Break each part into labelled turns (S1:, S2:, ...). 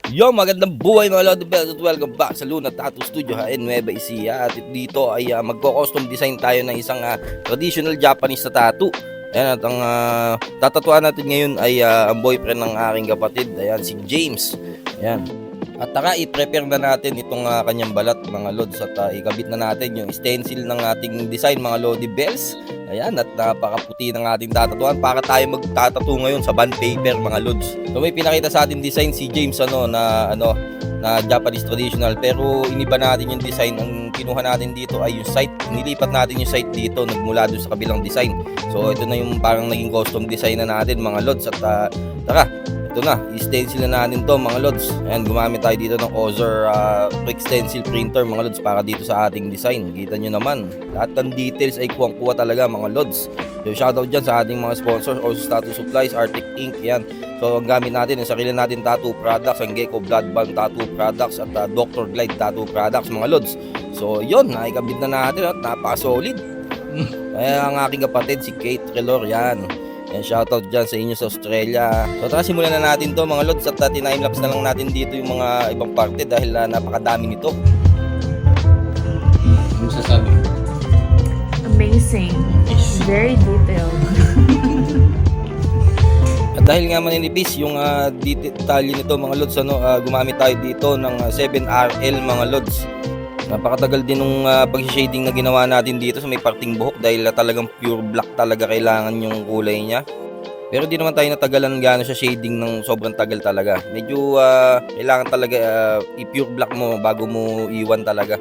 S1: Yo, magandang buhay mga Lodi Bells at welcome back sa Luna Tattoo Studio in Nueva Ecija. At dito ay magko-custom design tayo ng isang traditional Japanese na tattoo. Ayan, at ang tatatuan natin ngayon ay ang boyfriend ng aking kapatid. Ayan, si James. Ayan. At i-prepare na natin itong kanyang balat mga Lods at ikabit na natin yung stencil ng ating design mga Lodi Bells. Ayan, at napakaputi ng ating tatatuan para tayo magtatato ngayon sa bond paper mga Lods. So may pinakita sa ating design si James na Japanese traditional, pero iniba natin yung design. Ang kinuha natin dito ay yung site. Nilipat natin yung site dito nagmula doon sa kabilang design. So ito na yung parang naging custom design na natin mga Lods at tara. Ito na, i-stencil na natin to mga Lods. Ayan, gumamit tayo dito ng Ozer quick stencil printer mga Lods para dito sa ating design. Kita nyo naman, lahat ng details ay kuwang-kuwa talaga mga Lods. So shoutout dyan sa ating mga sponsors, Ozer Tattoo Supplies, Arctic Ink, yan. So ang gamit natin, ang sarili natin tattoo products, ang Gecko Blood Bond Tattoo Products at Dr. Glide Tattoo Products mga Lods. So yun, nakikabit na natin at napaka-solid. Kaya ang aking kapatid si Kate Relor, yan. And shoutout dyan sa inyo sa Australia. So tara, simulan na natin to mga Lods at time-lapse na lang natin dito yung mga ibang parte dahil napakadami nito.
S2: Ano sasabi?
S3: Amazing. Very detailed.
S1: At dahil nga maninipis yung detalye nito mga Lods, gumamit tayo dito ng 7RL mga Lods. Napakatagal din nung pag-shading na ginawa natin dito sa may parting buhok dahil talagang pure black talaga kailangan yung kulay niya. Pero di naman tayo natagalan gaano sa shading ng sobrang tagal talaga. Medyo kailangan talaga i-pure black mo bago mo iwan talaga.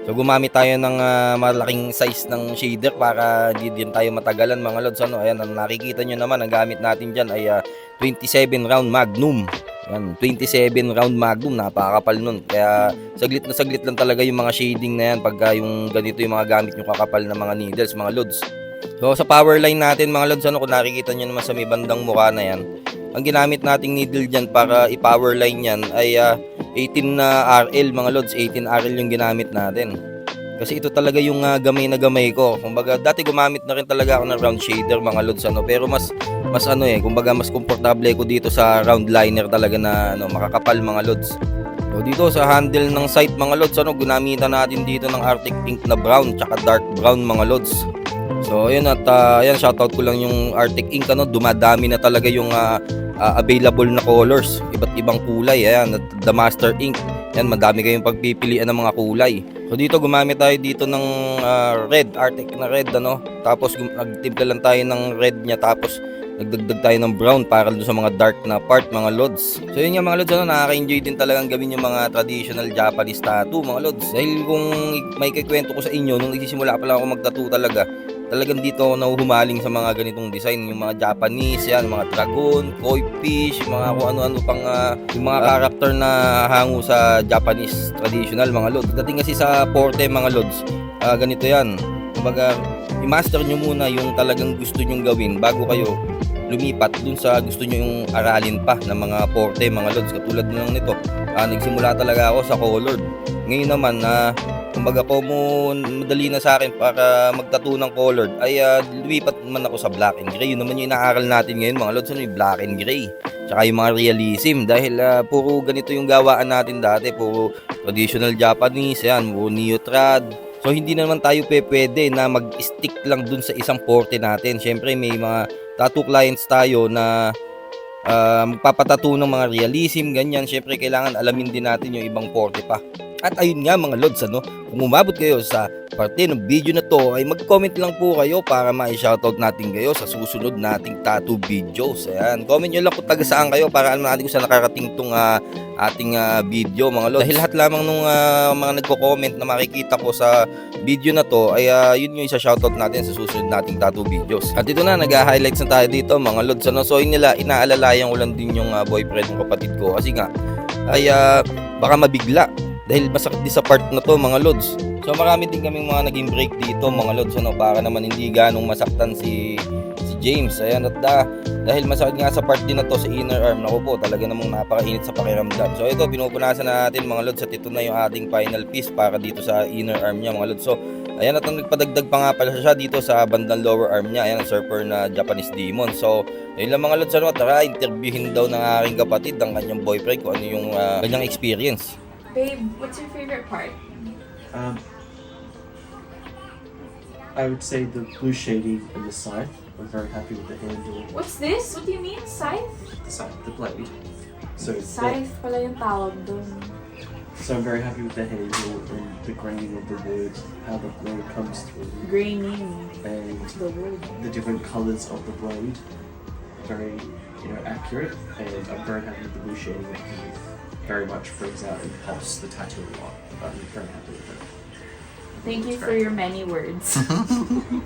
S1: So gumamit tayo ng malaking size ng shader para di din tayo matagalan mga Lods. Ayan, ang nakikita nyo naman, ang gamit natin dyan ay 27 round Magnum. Yan, 27 round Magnum, napakakapal nun. Kaya saglit lang talaga yung mga shading na yan pagka yung ganito yung mga gamit yung kakapal na mga needles, mga Lods. So sa power line natin mga Lods, kung nakikita nyo naman sa may bandang mukha na yan, ang ginamit nating needle dyan para i-power line yan ay 18 na RL mga Lods, 18 RL yung ginamit natin. Kasi ito talaga yung gamay na gamay ko. Kumbaga dati gumamit na rin talaga ako ng round shader mga Lods, pero mas kumbaga mas komportable ko dito sa round liner talaga na makakapal mga Lods. So dito sa handle ng sight mga Lods, ginamitan natin dito ng Arctic Pink na brown tsaka dark brown mga Lods. So ayun, at ayan, shoutout ko lang yung Arctic Ink, dumadami na talaga yung available na colors, iba't ibang kulay. Ayan, at the Master Ink. Yan, madami kayong pagpipilian ng mga kulay. So dito gumamit tayo dito ng red, Arctic na red, tapos nagtimpla lang tayo ng red niya, tapos nagdagdag tayo ng brown para doon sa mga dark na part mga Lods. So yun nga mga Lods, nakaka-enjoy din talagang gawin yung mga traditional Japanese tattoo mga Lods. Dahil kung may kikwento ko sa inyo, nung nagsisimula pa lang ako mag-tattoo talagang dito ako nahuhumaling sa mga ganitong design, yung mga Japanese, yan, mga dragon, koi fish, mga kung ano-ano pang yung mga character na hango sa Japanese traditional mga Lods. Dating kasi sa porte mga Lods, ganito yan. Kumbaga, i-master nyo muna yung talagang gusto nyong gawin bago kayo lumipat dun sa gusto nyo yung aralin pa ng mga porte mga Lods. Katulad lang nito, nagsimula talaga ako sa colored. Ngayon naman kumbaga madali na sa akin para magtattoo ng colored ay lumipat naman ako sa black and gray. Yun naman yung inaaral natin ngayon mga Lods, yung black and gray tsaka yung mga realism, dahil puro ganito yung gawaan natin dati, puro traditional Japanese, yan, puro neo-trad. So hindi naman tayo pwede na mag-stick lang dun sa isang porte natin. Syempre may mga tattoo clients tayo na magpapatattoo ng mga realism, ganyan. Syempre kailangan alamin din natin yung ibang porte pa. At ayun nga mga Lods, kung umabot kayo sa parte ng video na to ay mag-comment lang po kayo para ma-shoutout natin kayo sa susunod nating tattoo videos. Ayan, comment nyo lang kung taga saan kayo para alam natin kung saan nakarating tong ating video mga Lods. Dahil lahat lamang nung mga nagko-comment na makikita ko sa video na to ay yun yung isa-shoutout natin sa susunod nating tattoo videos. At ito na, nag-highlights na tayo dito mga Lods. So yun nila, inaalalayan ko lang din yung boyfriend ng kapatid ko kasi nga ay baka mabigla dahil masakit din sa part na to mga Lods. So marami din kaming mga naging break dito mga Lods, para naman hindi ganong masaktan si James. Ayan, at dahil masakit nga sa part din na to sa inner arm, naku po, talaga namang napakainit sa pakiramdam. So ito, pinupunasan na natin mga Lods, at ito na yung ating final piece para dito sa inner arm niya mga Lods. So Ayan, at nagpadagdag pa nga pala siya dito sa bandang lower arm niya. Ayan, surfer na Japanese demon. So, ayun lang mga lods, ano, tara, interviewin daw ng aking kapatid, ang kanyang boyfriend, kung ano yung kanyang experience.
S3: Babe, what's your favorite part?
S2: I would say the blue shading and the scythe. I'm very happy with the handle,
S3: What's this? What do you mean? Scythe?
S2: the scythe, the blade. So
S3: Scythe pala yung tawag dun.
S2: so I'm very happy with the handle and the graining of the wood, how the blade comes through,
S3: Graining
S2: and
S3: the wood.
S2: the different colours of the blade. Very, accurate, and I'm very happy with the blue shading. It very much brings out and pops the tattoo a lot. I'm very happy with it.
S3: Thank you for your many words.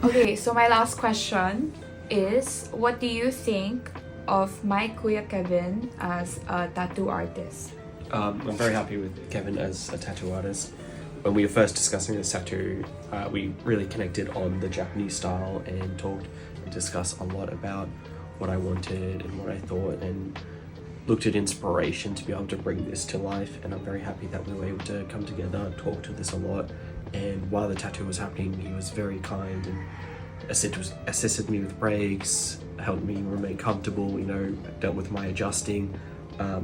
S3: Okay, so my last question is, what do you think of my Kuya Kevin as a tattoo artist?
S4: I'm very happy with Kevin as a tattoo artist. When we were first discussing this tattoo, we really connected on the Japanese style and talked and discussed a lot about what I wanted and what I thought, and looked at inspiration to be able to bring this to life. And I'm very happy that we were able to come together and talk to this a lot. And while the tattoo was happening, he was very kind and assisted me with breaks, helped me remain comfortable, dealt with my adjusting.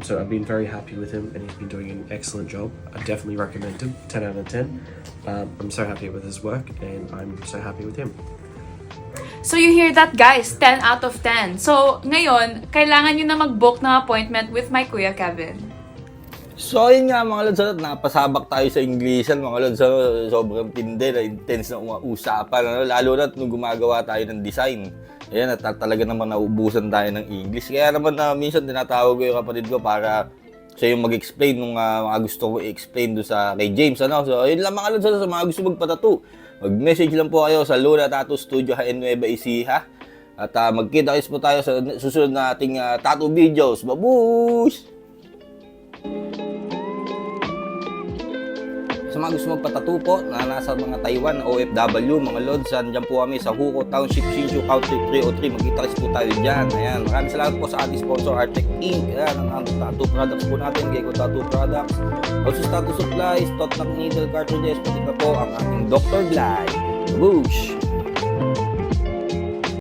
S4: So I've been very happy with him, and he's been doing an excellent job. I definitely recommend him, 10 out of 10. I'm so happy with his work, and I'm so happy with him.
S3: So you hear that, guys? 10 out of 10. So ngayon, kailangan nyo na mag-book ng appointment with my Kuya Kevin.
S1: So, ayun nga mga lods, napasabak tayo sa Inglesan mga lods, sobrang tindi na intense na usapan, lalo na nung gumagawa tayo ng design. Ayan, at talaga naman naubusan tayo ng English. Kaya naman minsan tinatawag ko yung kapatid ko para siya yung mag-explain nung mga gusto ko i-explain doon sa kay James. So, ayun lang mga lods, sa mga gusto magpatattoo, mag-message lang po kayo sa Luna Tattoo Studio in Nueva Ecija. At magkita-kits po tayo sa susunod na ating tattoo videos. Babush! Sa mga gusto magpatattoo po na nasa mga Taiwan, OFW, mga lods, dyan po kami sa Huko Township, Hsinchu County 303. Magkita-kits po tayo dyan. Ayan, maraming salamat po sa ating sponsor, Artec Inc. Ayan, ang tattoo products po natin, Gecko Tattoo Products, also Tattoo Supplies, Totnak Needle Cartridges, pati pa po ang ating Dr. Glide. Whoosh!